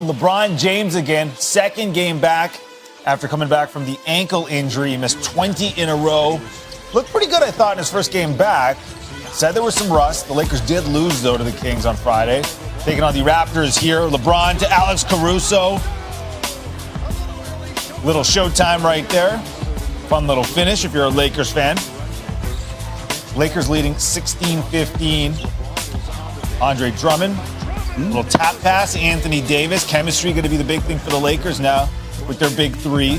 LeBron James again, second game back after coming back from the ankle injury. He missed 20 in a row. Looked pretty good, I thought, in his first game back. Said there was some rust. The Lakers did lose, though, to the Kings on Friday. Taking on the Raptors here. LeBron to Alex Caruso. Little showtime right there. Fun little finish if you're a Lakers fan. Lakers leading 16-15. Andre Drummond. Little tap pass, Anthony Davis. Chemistry going to be the big thing for the Lakers now with their big three.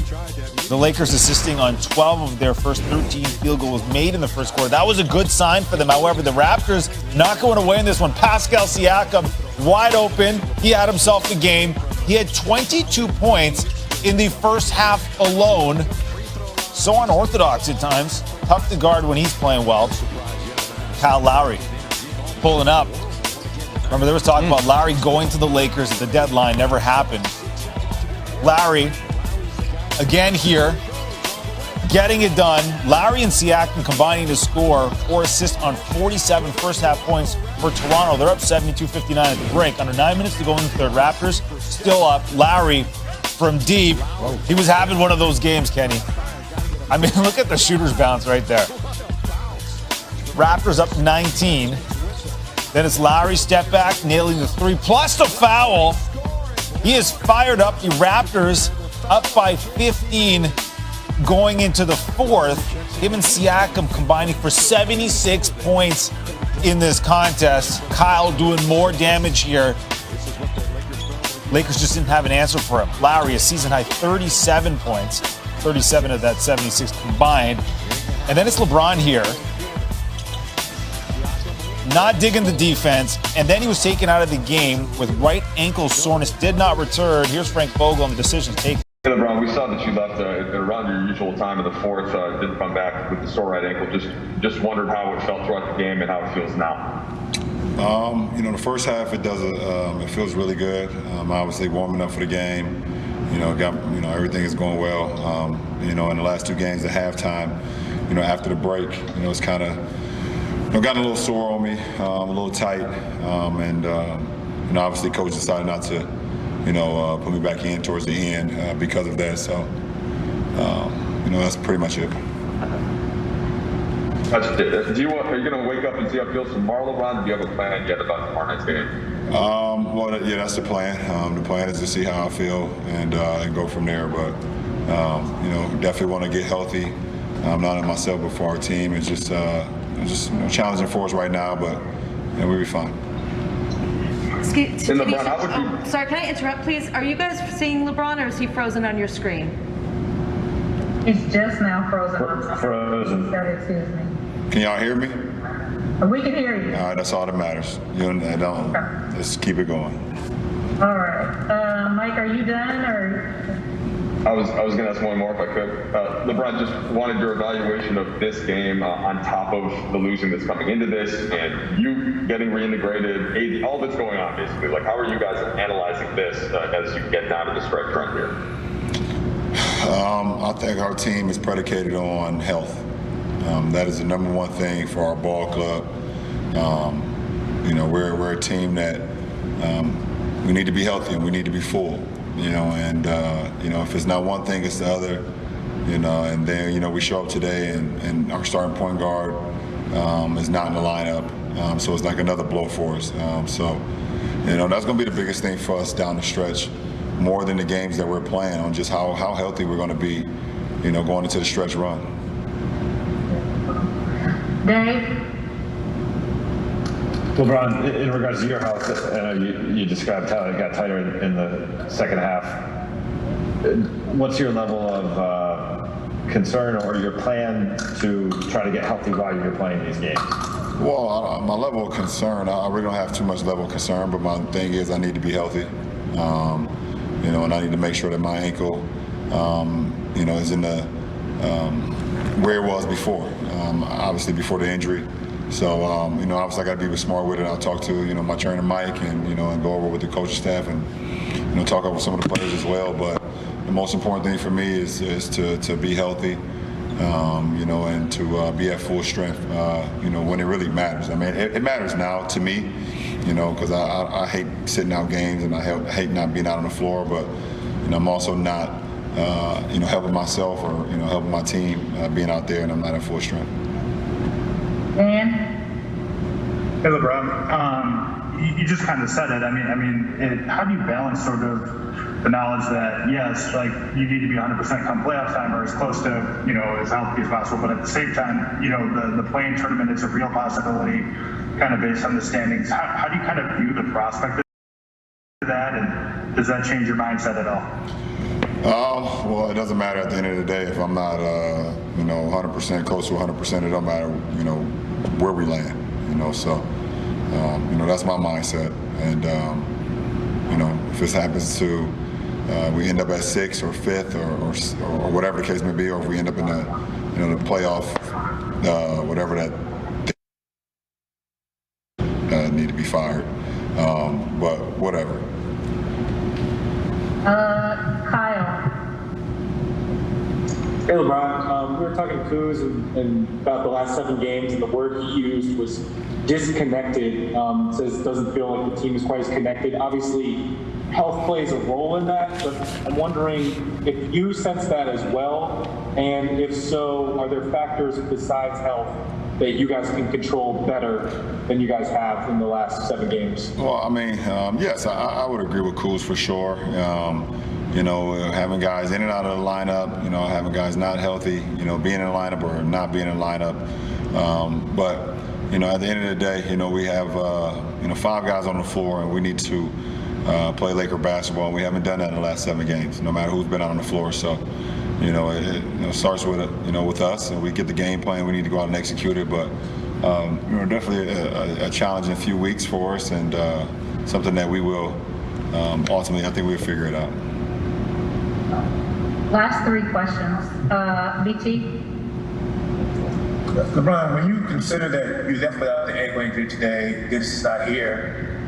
The Lakers assisting on 12 of their first 13 field goals made in the first quarter. That was a good sign for them. However, the Raptors not going away in this one. Pascal Siakam wide open. He had himself the game. He had 22 points in the first half alone. So unorthodox at times. Tough to guard when he's playing well. Kyle Lowry pulling up. Remember, there was talk about Lowry going to the Lakers at the deadline. Never happened. Lowry, again here, getting it done. Lowry and Siakam combining to score or assist on 47 first-half points for Toronto. They're up 72-59 at the break. Under 9 minutes to go in the third. Raptors still up. Lowry from deep. He was having one of those games, Kenny. I mean, look at the shooter's bounce right there. Raptors up 19. Then it's Lowry step back, nailing the three, plus the foul. He is fired up. The Raptors up by 15 going into the fourth. Him and Siakam combining for 76 points in this contest. Kyle doing more damage here. Lakers just didn't have an answer for him. Lowry, a season-high 37 points. 37 of that 76 combined. And then it's LeBron here. Not digging the defense, and then he was taken out of the game with right ankle soreness, did not return. Here's Frank Vogel on the decision taken. Hey, LeBron, we saw that you left around your usual time in the fourth, didn't come back with the sore right ankle. Just wondered how it felt throughout the game and how it feels now. The first half it feels really good. Obviously warming up for the game. Everything is going well. In the last two games at halftime, after the break, it's kind of gotten a little sore on me, a little tight, and obviously coach decided not to, put me back in towards the end because of that. So, that's pretty much it. Are you going to wake up and see how it feels tomorrow, LeBron? Do you have a plan yet about tomorrow night's game? That's the plan. The plan is to see how I feel and go from there. But definitely want to get healthy. I'm not in myself, but for our team, it's just challenging for us right now, but we'll be fine. Sorry, can I interrupt, please? Are you guys seeing LeBron, or is he frozen on your screen? He's just now frozen. Frozen. Excuse me. Can y'all hear me? We can hear you. All right, that's all that matters. Just keep it going. All right. Mike, are you done, or? I was going to ask one more if I could. LeBron, just wanted your evaluation of this game on top of the losing that's coming into this and you getting reintegrated, AD, all that's going on basically. Like, how are you guys analyzing this as you get down to the stretch run here? I think our team is predicated on health. That is the number one thing for our ball club. We're a team that we need to be healthy and we need to be full. If it's not one thing, it's the other, and then, we show up today and our starting point guard is not in the lineup. So it's like another blow for us. That's going to be the biggest thing for us down the stretch, more than the games that we're playing on, just how healthy we're going to be, going into the stretch run. Dave? LeBron, in regards to your health, you described how it got tighter in the second half. What's your level of concern or your plan to try to get healthy while you're playing these games? Well, my level of concern, I really don't have too much level of concern, but my thing is I need to be healthy. And I need to make sure that my ankle, is in the where it was before, obviously before the injury. So, obviously I got to be smart with it. I'll talk to, my trainer Mike and go over with the coaching staff and, talk over some of the players as well. But the most important thing for me is to be healthy, and to be at full strength, when it really matters. I mean, it matters now to me. you know, because I hate sitting out games and I hate not being out on the floor, but you know, I'm also not, you know, helping myself or, you know, helping my team being out there and I'm not at full strength. Dan? Hey, LeBron. You just kind of said it. How do you balance sort of the knowledge that, yes, like you need to be 100% come playoff time or as close to, you know, as healthy as possible, but at the same time, you know, the play-in tournament is a real possibility kind of based on the standings. How do you kind of view the prospect of that, and does that change your mindset at all? Well, it doesn't matter at the end of the day if I'm not, you know, 100% close to 100%. It don't matter, you know, where we land, you know. So, you know, that's my mindset. And, you know, if this happens to we end up at 6th or 5th or whatever the case may be, or if we end up in the, you know, the playoff, whatever that need to be fired. But whatever. Kyle. Hey, LeBron. We were talking to Kuz and about the last 7 games, and the word he used was disconnected. Says doesn't feel like the team is quite as connected. Obviously, health plays a role in that, but I'm wondering if you sense that as well, and if so, are there factors besides health that you guys can control better than you guys have in the last 7 games? Well, I mean, yes, I would agree with Kuz for sure. You know, having guys in and out of the lineup, you know, having guys not healthy, you know, being in the lineup or not being in the lineup. But, you know, at the end of the day, you know, we have, you know, 5 guys on the floor and we need to play Laker basketball. And we haven't done that in the last 7 games, no matter who's been out on the floor. So, you know, it starts with, you know, with us, and we get the game plan. We need to go out and execute it. But, you know, definitely a challenging few weeks for us, and something that we will ultimately, I think we'll figure it out. Last 3 questions. BT? LeBron, when you consider that you left without the ankle injury today, this is not here,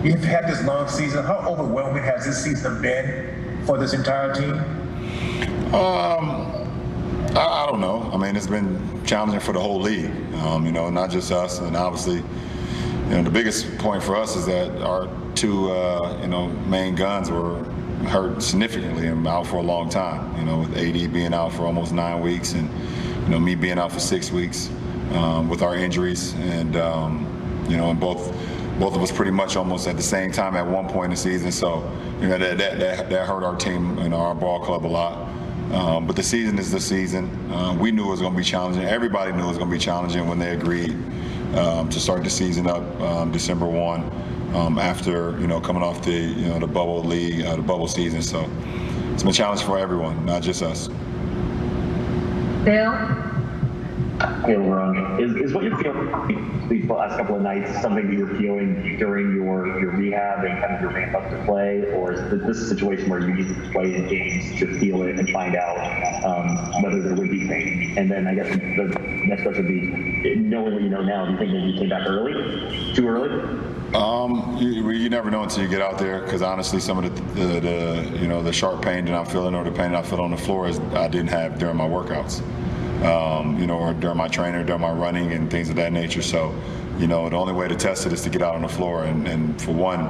you've had this long season. How overwhelming has this season been for this entire team? I don't know. I mean, it's been challenging for the whole league, you know, not just us. And obviously, you know, the biggest point for us is that our 2, you know, main guns were hurt significantly and out for a long time, you know, with AD being out for almost 9 weeks and, you know, me being out for 6 weeks with our injuries. And, you know, and both of us pretty much almost at the same time at one point in the season. So, you know, that hurt our team and our ball club a lot. But the season is the season. We knew it was going to be challenging. Everybody knew it was going to be challenging when they agreed to start the season up December 1 after, you know, coming off the, you know, the bubble league, the bubble season. So it's been a challenge for everyone, not just us. Bill? Hey, LeBron, is what you're feeling these last couple of nights something that you're feeling during your rehab and kind of your ramp up to play, or is this a situation where you need to play in games to feel it and find out whether there would be pain? And then I guess the next question would be, knowing what you know now, do you think maybe you came back early? Too early? You never know until you get out there, because honestly, some of the you know, the sharp pain that I'm feeling or the pain that I feel on the floor is I didn't have during my workouts. You know, or during my training, during my running and things of that nature. So, you know, the only way to test it is to get out on the floor. And for one,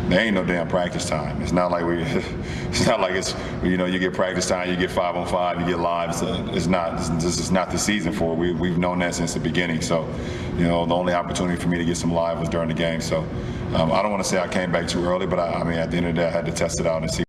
there ain't no damn practice time. It's not like it's, you know, you get practice time, you get 5-on-5, you get live. It's not, this is not the season for it. We've known that since the beginning. So, you know, the only opportunity for me to get some live was during the game. So I don't want to say I came back too early, but I mean, at the end of the day, I had to test it out and see